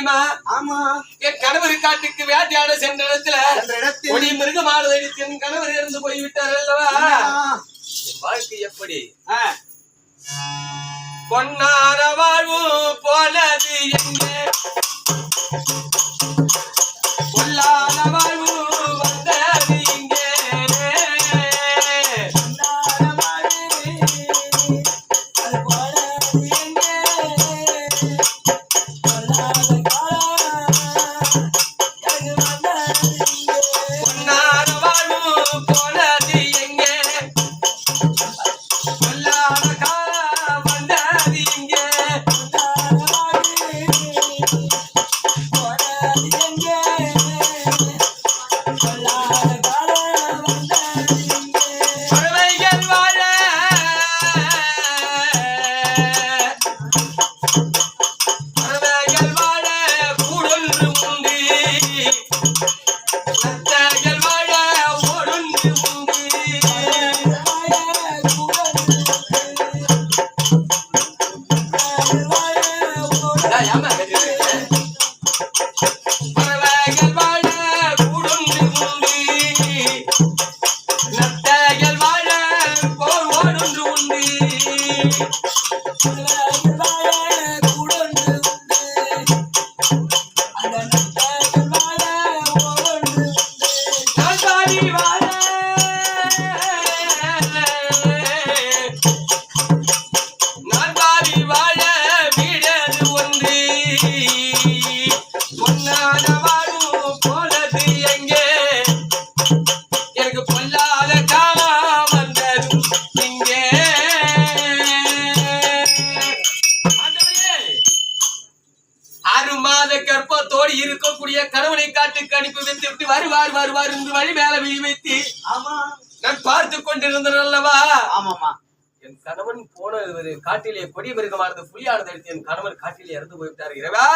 தெரியுமா? ஆமா. என் கணவர் காட்டுக்கு வேட்டையாட சென்ற இடத்துல கொடி மிருகமானது அடித்து என் கணவர் இறந்து போய்விட்டார் அல்லவா? என் வாழ்க்கை எப்படி பொன்னார வாழ்வு போனது எங்கே பொல்லாத வாழ்வு வந்தது இங்கே இருக்கக்கூடிய கணவனை காட்டுக்கு அனுப்பி வைத்து விட்டு வருவார் வருவார் என்று வழி மேல விழி வைத்து நான் பார்த்து கொண்டிருந்தேன் அல்லவா? ஆமாமா. என் கணவன் போன காட்டிலே கொடி மிருகமானது புலியானது எடுத்து என் கணவன் காட்டிலே இறந்து போய்விட்டார். இரவா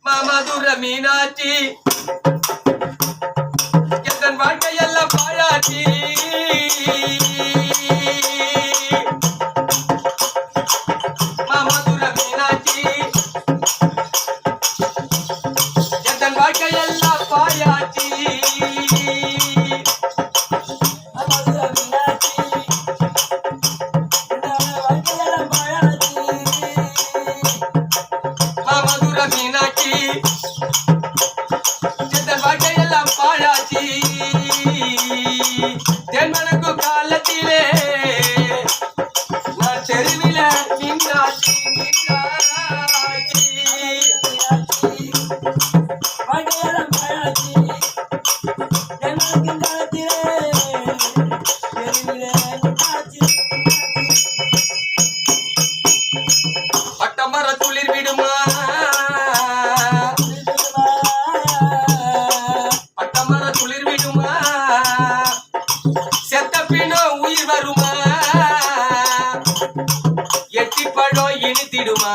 மாமதுர மீனாட்சி என் வாழ்க்கையெல்லாம் பாழாட்சி மாமதுர மீனாட்சி என் வாழ்க்கையெல்லாம் பாழாட்சி மாமதுர மீனாட்சி என் வாழ்க்கையெல்லாம் பாழாட்சி தென்மனக்கு காலத்திலே நான் தெருவில நின்னாட்சி நின்னாட்சி பட்டமர துளிர் விடுமா பட்டமர துளிர் விடுமா செத்த பின்னோ உயிர் வருமா எட்டி பழம் இனித்திடுமா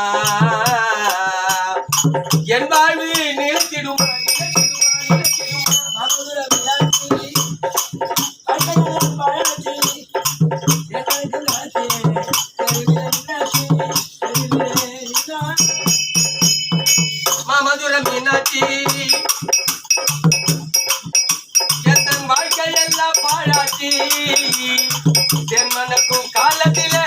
என் வாழ்வு நிறுத்திடுமா மாமதுர மீனாட்சி என் வாழ்க்கையெல்லாம் பாழாட்சி தென் மனக்கும் காலத்திலே